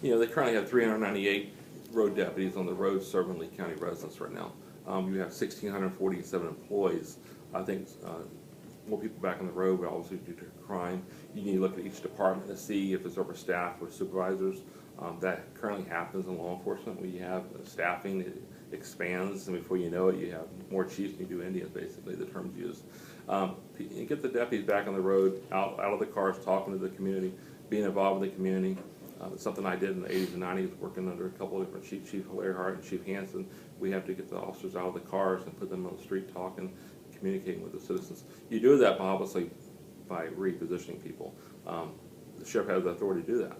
They currently have 398 road deputies on the road serving Lee County residents right now. You have 1,647 employees. I think more people back on the road, but obviously due to crime. You need to look at each department to see if it's overstaffed with supervisors. That currently happens in law enforcement. When you have staffing, it expands, and before you know it, you have more chiefs than you do Indians, basically, the terms used. You get the deputies back on the road, out of the cars, talking to the community, being involved with the community. It's something I did in the 80s and 90s, working under a couple of different chiefs, Chief Larry Hart and Chief Hansen. We have to get the officers out of the cars and put them on the street talking, communicating with the citizens. You do that obviously by repositioning people. The sheriff has the authority to do that.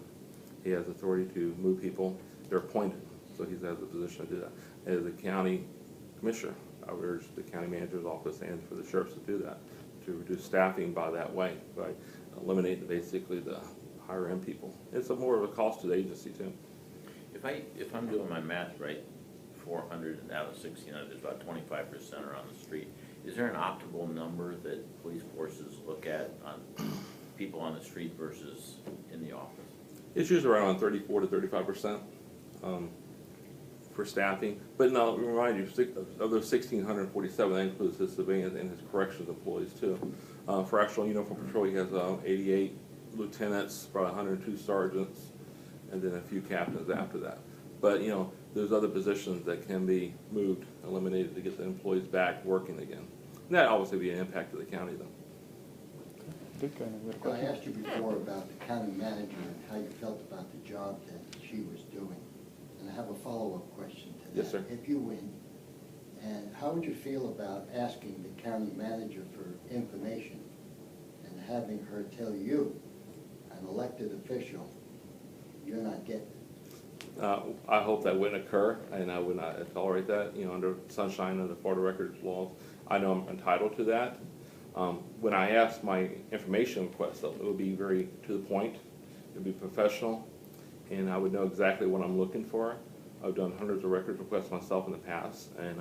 He has authority to move people. They're appointed, so he has the position to do that. As a county commissioner, I would urge the county manager's office and for the sheriffs to do that, to reduce staffing by that way, by eliminating basically the higher end people. It's more of a cost to the agency too. If I'm doing my math right, 400 out of 1,600 is about 25% are on the street. Is there an optimal number that police forces look at on people on the street versus in the office? It's usually around 34 to 35% for staffing. But now, remind you, of those 1,647, that includes his civilians and his corrections employees too. For actual uniform patrol, he has 88 lieutenants, about 102 sergeants, and then a few captains after that. But there's other positions that can be moved, eliminated to get the employees back working again. And that obviously be an impact to the county though. I asked you before about the county manager and how you felt about the job that she was doing. And I have a follow-up question to that. Yes, sir. If you win, and how would you feel about asking the county manager for information and having her tell you, an elected official, you're not getting it? I hope that wouldn't occur, and I would not tolerate that. Under sunshine of the Florida records laws, I know I'm entitled to that. When I ask my information request, though, it would be very to the point. It would be professional, and I would know exactly what I'm looking for. I've done hundreds of records requests myself in the past, and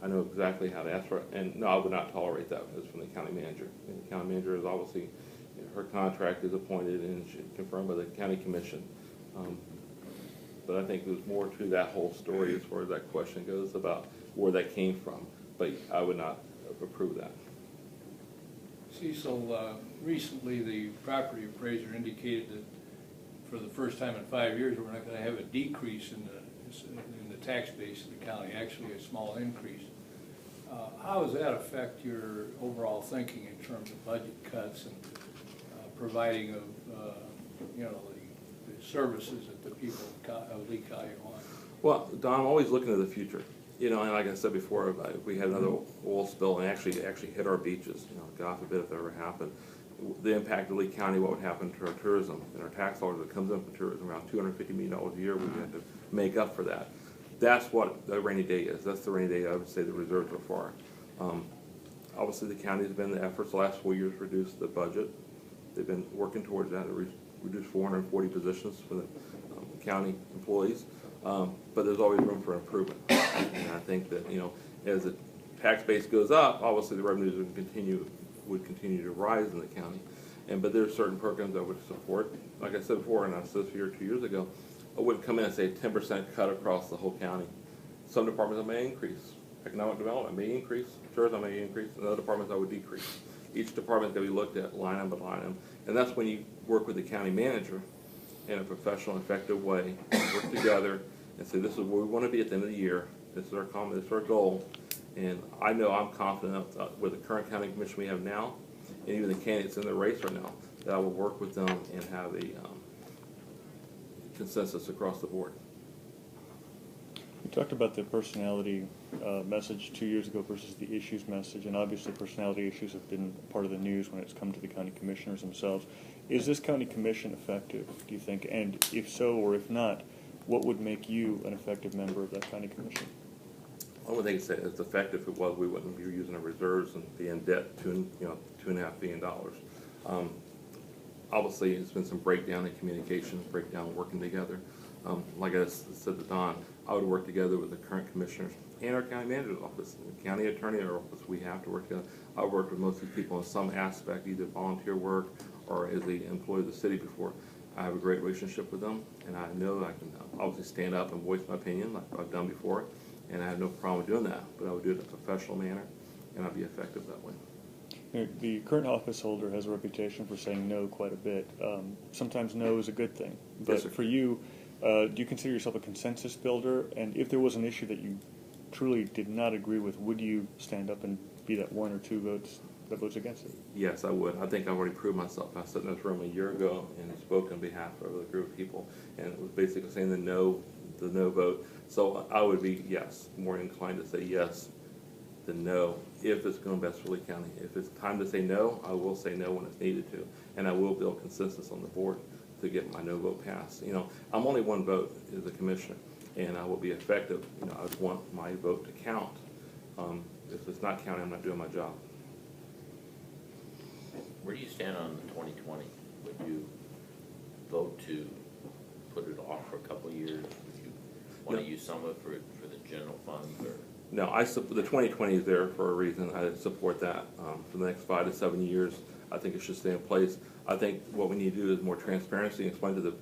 I know exactly how to ask for it. And no, I would not tolerate that as from the county manager. And the county manager is obviously, her contract is appointed and confirmed by the county commission. But I think there's more to that whole story as far as that question goes about where that came from. But I would not approve that. Cecil, recently the property appraiser indicated that for the first time in 5 years we're not going to have a decrease in the tax base of the county, actually a small increase. How does that affect your overall thinking in terms of budget cuts and providing of the services that the people of Lee County want? Well, Don, I'm always looking to the future. And like I said before, if we had another oil spill and actually hit our beaches, God forbid if that ever happened, the impact of Lee County, what would happen to our tourism and our tax dollars that comes in from tourism, around $250 million a year, we have to make up for that. That's what the rainy day is. That's the rainy day I would say the reserves are for. Obviously, the county has been in the efforts the last 4 years to reduce the budget. They've been working towards that, to reduce 440 positions for the county employees. But there's always room for improvement. And I think that, as the tax base goes up, obviously the revenues would continue to rise in the county. But there's certain programs I would support. Like I said before, and I said this here 2 years ago, I wouldn't come in and say 10% cut across the whole county. Some departments I may increase. Economic development may increase. Tourism may increase. And other departments I would decrease. Each department's got to be looked at line item by line item. And that's when you work with the county manager in a professional, effective way, work together and say, this is where we want to be at the end of the year. This is our goal. And I know I'm confident with the current county commission we have now, and even the candidates in the race right now, that I will work with them and have a consensus across the board. You talked about the personality message 2 years ago versus the issues message, and obviously personality issues have been part of the news when it's come to the county commissioners themselves. Is this county commission effective, do you think? And if so or if not, what would make you an effective member of that county commission? I would think it's effective. If it was, we wouldn't be using our reserves and be in debt $2.5 billion. Obviously, it's been some breakdown in communication, breakdown in working together. Like I said to Don, I would work together with the current commissioners and our county manager's office, the county attorney in our office. We have to work together. I've worked with most of these people in some aspect, either volunteer work or as the employee of the city before. I have a great relationship with them, and I know I can obviously stand up and voice my opinion like I've done before, and I have no problem doing that, but I would do it in a professional manner, and I'd be effective that way. You know, the current office holder has a reputation for saying no quite a bit. Sometimes no is a good thing. But Yes, sir. for you, do you consider yourself a consensus builder? And if there was an issue that you truly did not agree with, would you stand up and be that one or two votes that votes against it? Yes, I would. I think I've already proved myself. I sat in this room a year ago and spoke on behalf of a group of people, and it was basically saying the no vote. So I would be, yes, more inclined to say yes than no if it's going to best for Lee County. If it's time to say no, I will say no when it's needed to, and I will build consensus on the board to get my no vote passed. You know, I'm only one vote as a commissioner, and I will be effective. You know, I just want my vote to count. If it's not counting, I'm not doing my job. Where do you stand on the 2020? Would you vote to put it off for a couple of years? Would you want to No. use some of it for the general fund, or? No, the 2020 is there for a reason. I support that. For the next 5 to 7 years, I think it should stay in place. I think what we need to do is more transparency and explain to the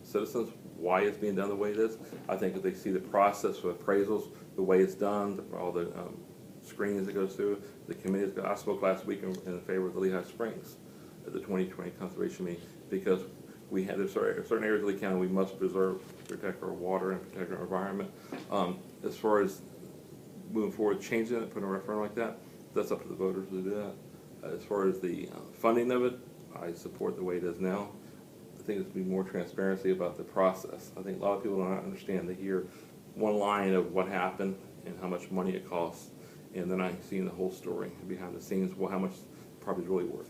citizens why it's being done the way it is. I think if they see the process for appraisals, the way it's done, all the screenings that goes through, the committees. I spoke last week in favor of the Lehigh Springs at the 2020 conservation meeting, because there's certain areas of Lee County we must preserve, protect our water and protect our environment. As far as moving forward, changing it, putting a referendum like that, that's up to the voters to do that. As far as the funding of it, I support the way it is now. I think there's to be more transparency about the process. I think a lot of people don't understand. They hear one line of what happened and how much money it costs, and then I see the whole story behind the scenes, well, how much the property's really worth.